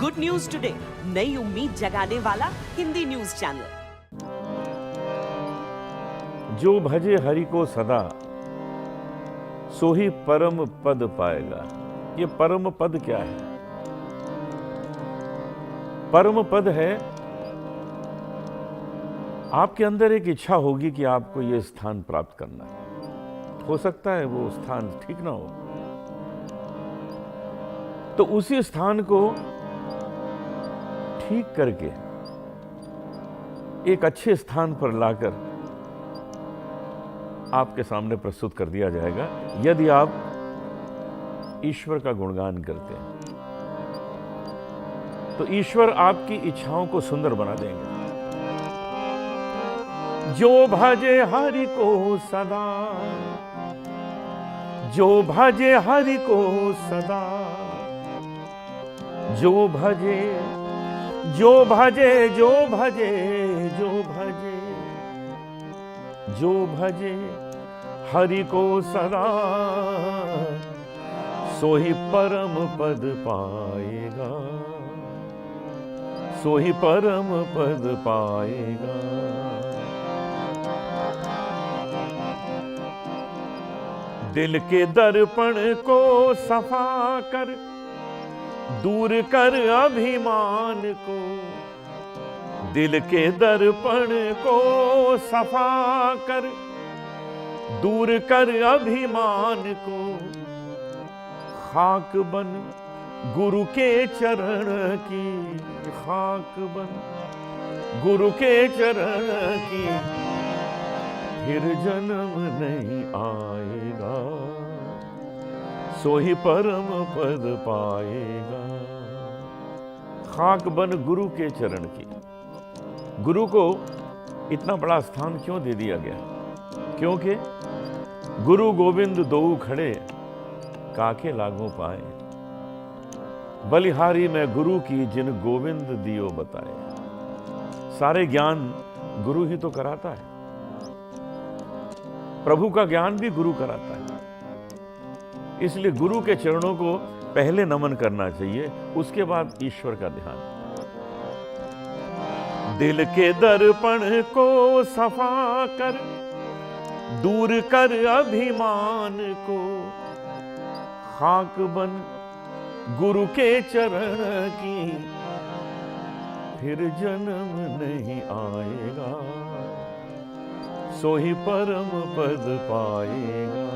Good news today, नई उम्मीद जगाने वाला हिंदी न्यूज चैनल। जो भजे हरि को सदा, सो ही परम पद पाएगा। ये परम पद क्या है? परम पद है, आपके अंदर एक इच्छा होगी कि आपको ये स्थान प्राप्त करना है। हो सकता है वो स्थान ठीक ना हो, तो उसी स्थान को ठीक करके एक अच्छे स्थान पर लाकर आपके सामने प्रस्तुत कर दिया जाएगा, यदि आप ईश्वर का गुणगान करते हैं। तो ईश्वर आपकी इच्छाओं को सुंदर बना देंगे। जो भजे हरि को सदा, जो भजे हरि को सदा, जो भजे जो भजे जो भजे जो भजे जो भजे हरि को सदा, सो ही परम पद पाएगा, सो ही परम पद पाएगा। दिल के दर्पण को सफा कर, दूर कर अभिमान को, दिल के दर्पण को सफा कर, दूर कर अभिमान को, खाक बन गुरु के चरण की, खाक बन गुरु के चरण की, फिर जन्म नहीं आएगा, सो ही परम पद पाएगा। खाक बन गुरु के चरण की। गुरु को इतना बड़ा स्थान क्यों दे दिया गया? क्योंकि गुरु गोविंद दोऊ खड़े, काके लागू पाए, बलिहारी में गुरु की जिन गोविंद दियो बताए। सारे ज्ञान गुरु ही तो कराता है, प्रभु का ज्ञान भी गुरु कराता है। इसलिए गुरु के चरणों को पहले नमन करना चाहिए, उसके बाद ईश्वर का ध्यान। दिल के दर्पण को सफा कर, दूर कर अभिमान को, खाक बन गुरु के चरण की, फिर जन्म नहीं आएगा, सो ही परम पद पाएगा।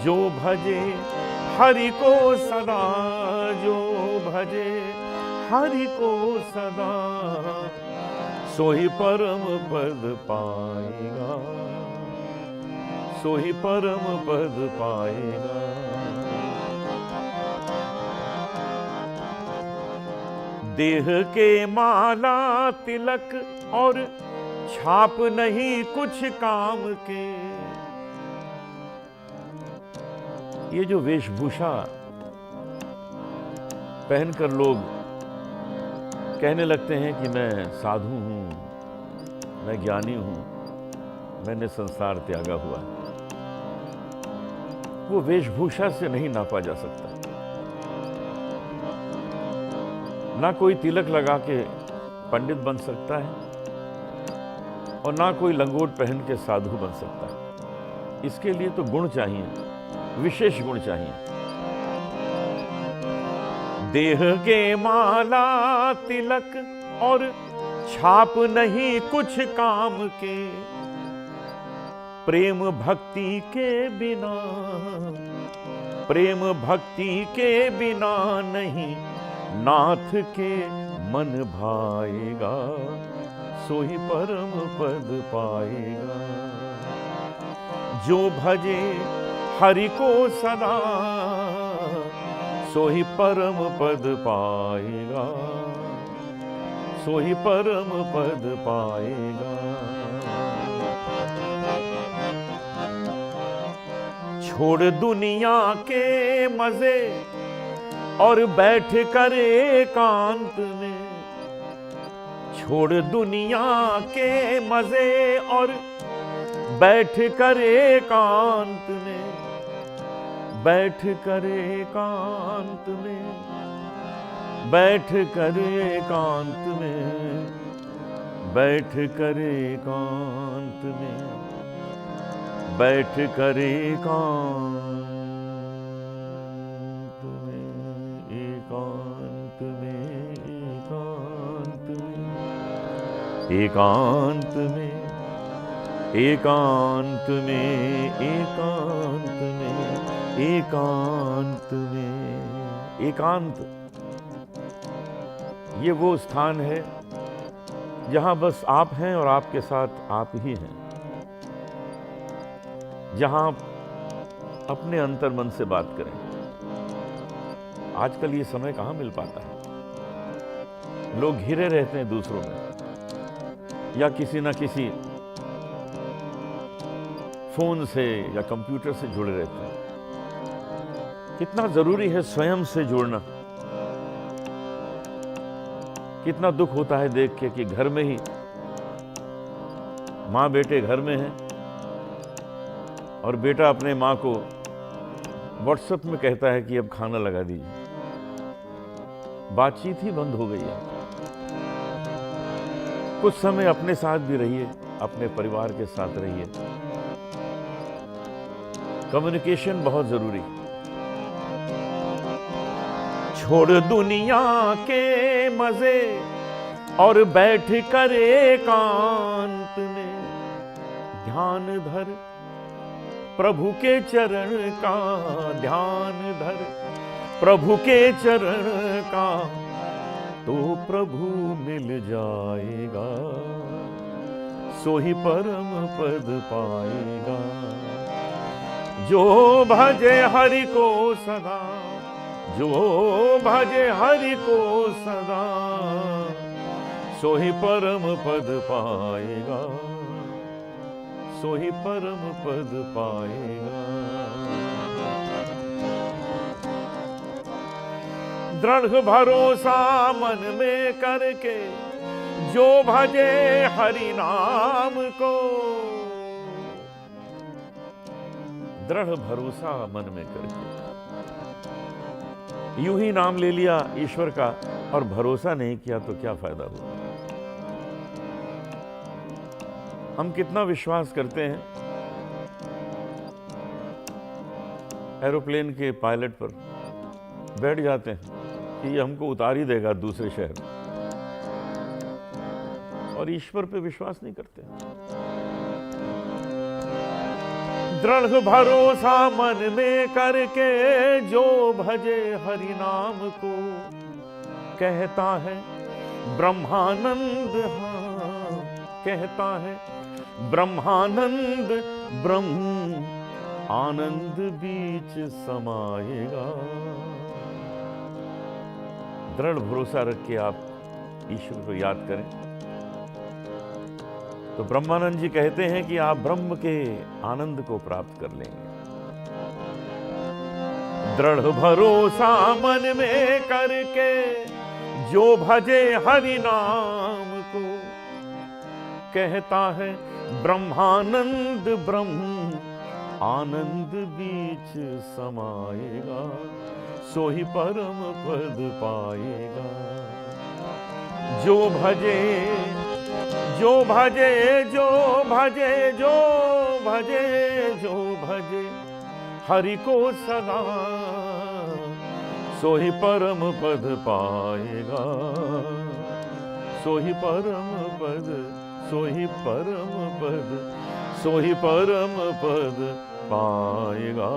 जो भजे हरि को सदा, जो भजे हरि को सदा, सो ही परम पद पाएगा, सो ही परम पद पाएगा। देह के माला तिलक और छाप नहीं कुछ काम के। ये जो वेशभूषा पहनकर लोग कहने लगते हैं कि मैं साधु हूं, मैं ज्ञानी हूं, मैंने संसार त्यागा हुआ, वो वेशभूषा से नहीं नापा जा सकता। ना कोई तिलक लगा के पंडित बन सकता है और ना कोई लंगोट पहन के साधु बन सकता है। इसके लिए तो गुण चाहिए, विशेष गुण चाहिए। देह के माला तिलक और छाप नहीं कुछ काम के, प्रेम भक्ति के बिना, प्रेम भक्ति के बिना नहीं नाथ के मन भाएगा, सो ही परम पद पाएगा। जो भजे हरि को सदा, सो ही परम पद पाएगा, सो ही परम पद पाएगा। छोड़ दुनिया के मजे और बैठ कर एकांत में, छोड़ दुनिया के मजे और बैठ कर एकांत में, बैठ कर एकांत में बैठ कर एकांत में, बैठ कर एकांत में, बैठ कर एकांत में, एकांत में, एकांत में, एकांत में, एकांत में, एकांत में, एकांत। ये वो स्थान है जहां बस आप हैं और आपके साथ आप ही हैं, जहां आप अपने अंतर मन से बात करें। आजकल ये समय कहां मिल पाता है। लोग घिरे रहते हैं दूसरों में, या किसी ना किसी फोन से या कंप्यूटर से जुड़े रहते हैं। कितना जरूरी है स्वयं से जुड़ना। कितना दुख होता है देख के कि घर में ही माँ बेटे घर में हैं और बेटा अपने माँ को व्हाट्सएप में कहता है कि अब खाना लगा दीजिए। बातचीत ही बंद हो गई है। कुछ समय अपने साथ भी रहिए, अपने परिवार के साथ रहिए। कम्युनिकेशन बहुत जरूरी। छोड़ दुनिया के मजे और बैठ कर एकांत में, ध्यान धर प्रभु के चरण का, ध्यान धर प्रभु के चरण का, तो प्रभु मिल जाएगा, सोही परम पद पाएगा। जो भजे हरि को सदा, जो भजे हरि को सदा, सोही परम पद पाएगा, सोही परम पद पाएगा। दृढ़ भरोसा मन में करके, जो भजे हरि नाम को, दृढ़ भरोसा मन में करके। यूं ही नाम ले लिया ईश्वर का और भरोसा नहीं किया तो क्या फायदा हुआ। हम कितना विश्वास करते हैं एरोप्लेन के पायलट पर, बैठ जाते हैं कि ये हमको उतार ही देगा दूसरे शहर, और ईश्वर पे विश्वास नहीं करते। दृढ़ भरोसा मन में करके, जो भजे हरि नाम को, कहता है ब्रह्मानंद, हाँ कहता है ब्रह्मानंद, ब्रह्म आनंद बीच समाएगा। दृढ़ भरोसा रख के आप ईश्वर को याद करें तो ब्रह्मानंद जी कहते हैं कि आप ब्रह्म के आनंद को प्राप्त कर लेंगे। दृढ़ भरोसा मन में करके, जो भजे हरि नाम को, कहता है ब्रह्मानंद, ब्रह्म आनंद बीच समाएगा, सोही परम पद पाएगा। जो भजे, जो भजे, जो भजे, जो भजे, जो भजे हरि को सदा, सोही परम पद पाएगा, सोही परम पद, सोही परम पद, सोही परम पद पाएगा।